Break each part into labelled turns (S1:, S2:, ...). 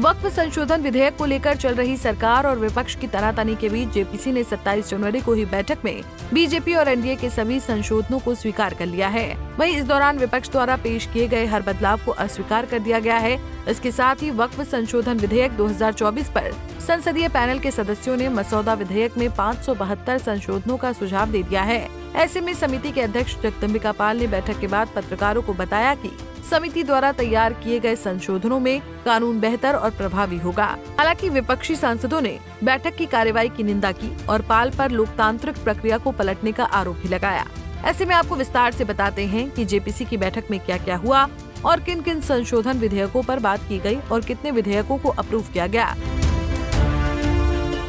S1: वक्फ संशोधन विधेयक को लेकर चल रही सरकार और विपक्ष की तनातनी के बीच जेपीसी ने 27 जनवरी को हुई बैठक में बीजेपी और एनडीए के सभी संशोधनों को स्वीकार कर लिया है। वहीं इस दौरान विपक्ष द्वारा पेश किए गए हर बदलाव को अस्वीकार कर दिया गया है। इसके साथ ही वक्फ संशोधन विधेयक 2024 पर संसदीय पैनल के सदस्यों ने मसौदा विधेयक में 572 संशोधनों का सुझाव दे दिया है। ऐसे में समिति के अध्यक्ष जगदम्बिका पाल ने बैठक के बाद पत्रकारों को बताया कि समिति द्वारा तैयार किए गए संशोधनों में कानून बेहतर और प्रभावी होगा। हालांकि विपक्षी सांसदों ने बैठक की कार्रवाई की निंदा की और पाल पर लोकतांत्रिक प्रक्रिया को पलटने का आरोप भी लगाया। ऐसे में आपको विस्तार से बताते हैं कि जेपीसी की बैठक में क्या क्या हुआ और किन किन संशोधन विधेयकों पर बात की गई और कितने विधेयकों को अप्रूव किया गया।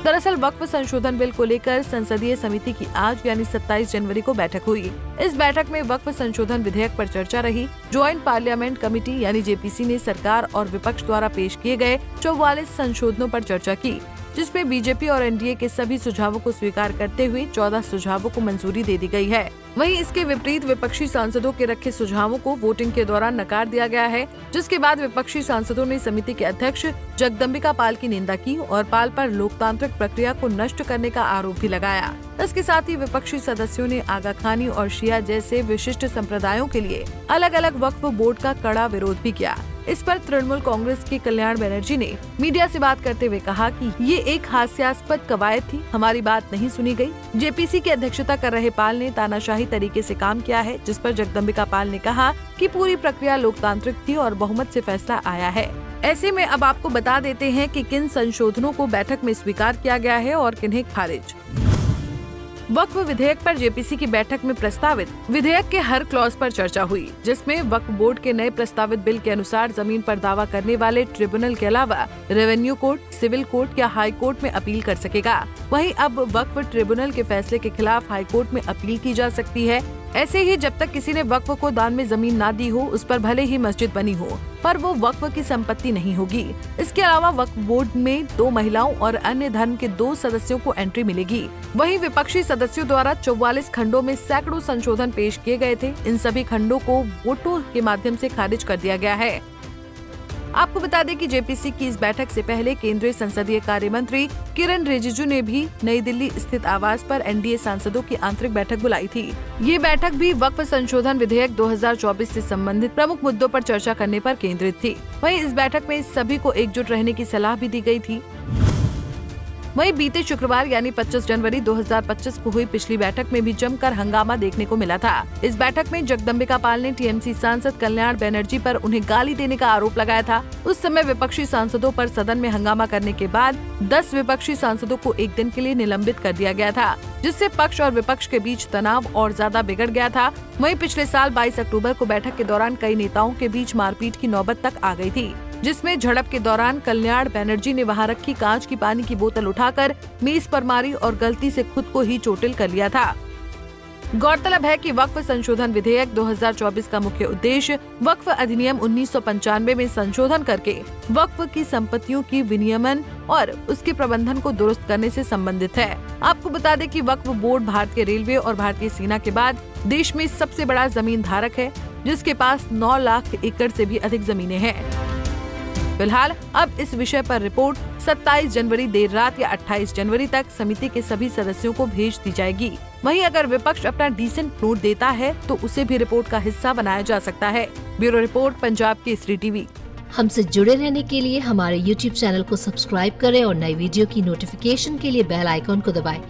S1: दरअसल वक्फ संशोधन बिल को लेकर संसदीय समिति की आज यानी 27 जनवरी को बैठक हुई। इस बैठक में वक्फ संशोधन विधेयक पर चर्चा रही। ज्वाइंट पार्लियामेंट कमेटी यानी जेपीसी ने सरकार और विपक्ष द्वारा पेश किए गए 44 संशोधनों पर चर्चा की, जिसमें बीजेपी और एनडीए के सभी सुझावों को स्वीकार करते हुए 14 सुझावों को मंजूरी दे दी गई है। वहीं इसके विपरीत विपक्षी सांसदों के रखे सुझावों को वोटिंग के दौरान नकार दिया गया है, जिसके बाद विपक्षी सांसदों ने समिति के अध्यक्ष जगदम्बिका पाल की निंदा की और पाल पर लोकतांत्रिक प्रक्रिया को नष्ट करने का आरोप भी लगाया। इसके साथ ही विपक्षी सदस्यों ने आगा खानी और शिया जैसे विशिष्ट संप्रदायों के लिए अलग अलग वक्फ बोर्ड का कड़ा विरोध भी किया। इस पर तृणमूल कांग्रेस की कल्याण बनर्जी ने मीडिया से बात करते हुए कहा कि ये एक हास्यास्पद कवायद थी, हमारी बात नहीं सुनी गई। जेपीसी की अध्यक्षता कर रहे पाल ने तानाशाही तरीके से काम किया है, जिस पर जगदम्बिका पाल ने कहा कि पूरी प्रक्रिया लोकतांत्रिक थी और बहुमत से फैसला आया है। ऐसे में अब आपको बता देते हैं कि किन संशोधनों को बैठक में स्वीकार किया गया है और किन्हें खारिज। वक्फ विधेयक पर जेपीसी की बैठक में प्रस्तावित विधेयक के हर क्लॉज पर चर्चा हुई, जिसमें वक्फ बोर्ड के नए प्रस्तावित बिल के अनुसार जमीन पर दावा करने वाले ट्रिब्यूनल के अलावा रेवेन्यू कोर्ट, सिविल कोर्ट या हाई कोर्ट में अपील कर सकेगा। वहीं अब वक्फ ट्रिब्यूनल के फैसले के खिलाफ हाई कोर्ट में अपील की जा सकती है। ऐसे ही जब तक किसी ने वक्फ को दान में जमीन ना दी हो, उस पर भले ही मस्जिद बनी हो, पर वो वक्फ की संपत्ति नहीं होगी। इसके अलावा वक्फ बोर्ड में 2 महिलाओं और अन्य धर्म के 2 सदस्यों को एंट्री मिलेगी। वहीं विपक्षी सदस्यों द्वारा 44 खंडों में सैकड़ों संशोधन पेश किए गए थे। इन सभी खंडों को वोटों के माध्यम से खारिज कर दिया गया है। आपको बता दें कि जेपीसी की इस बैठक से पहले केंद्रीय संसदीय कार्य मंत्री किरण रिजिजू ने भी नई दिल्ली स्थित आवास पर एनडीए सांसदों की आंतरिक बैठक बुलाई थी। ये बैठक भी वक्फ संशोधन विधेयक 2024 से संबंधित प्रमुख मुद्दों पर चर्चा करने पर केंद्रित थी। वहीं इस बैठक में सभी को एकजुट रहने की सलाह भी दी गई थी। वहीं बीते शुक्रवार यानी 25 जनवरी 2025 को हुई पिछली बैठक में भी जमकर हंगामा देखने को मिला था। इस बैठक में जगदम्बिका पाल ने टीएमसी सांसद कल्याण बनर्जी पर उन्हें गाली देने का आरोप लगाया था। उस समय विपक्षी सांसदों पर सदन में हंगामा करने के बाद 10 विपक्षी सांसदों को एक दिन के लिए निलंबित कर दिया गया था, जिससे पक्ष और विपक्ष के बीच तनाव और ज्यादा बिगड़ गया था। वहीं पिछले साल 22 अक्टूबर को बैठक के दौरान कई नेताओं के बीच मारपीट की नौबत तक आ गई थी, जिसमें झड़प के दौरान कल्याण बनर्जी ने वहां रखी कांच की पानी की बोतल उठाकर मेज पर मारी और गलती से खुद को ही चोटिल कर लिया था। गौरतलब है कि वक्फ संशोधन विधेयक 2024 का मुख्य उद्देश्य वक्फ अधिनियम 1995 में संशोधन करके वक्फ की संपत्तियों की विनियमन और उसके प्रबंधन को दुरुस्त करने से संबंधित है। आपको बता दें कि वक्फ बोर्ड भारतीय रेलवे और भारतीय सेना के बाद देश में सबसे बड़ा जमीन धारक है, जिसके पास 9 लाख एकड़ से भी अधिक जमीनें हैं। फिलहाल अब इस विषय पर रिपोर्ट 27 जनवरी देर रात या 28 जनवरी तक समिति के सभी सदस्यों को भेज दी जाएगी। वहीं अगर विपक्ष अपना डिसेंट नोट देता है तो उसे भी रिपोर्ट का हिस्सा बनाया जा सकता है। Bureau report, Punjab Kesari TV.
S2: हमसे जुड़े रहने के लिए हमारे YouTube चैनल को सब्सक्राइब करें और नई वीडियो की नोटिफिकेशन के लिए बेल आइकॉन को दबाएं।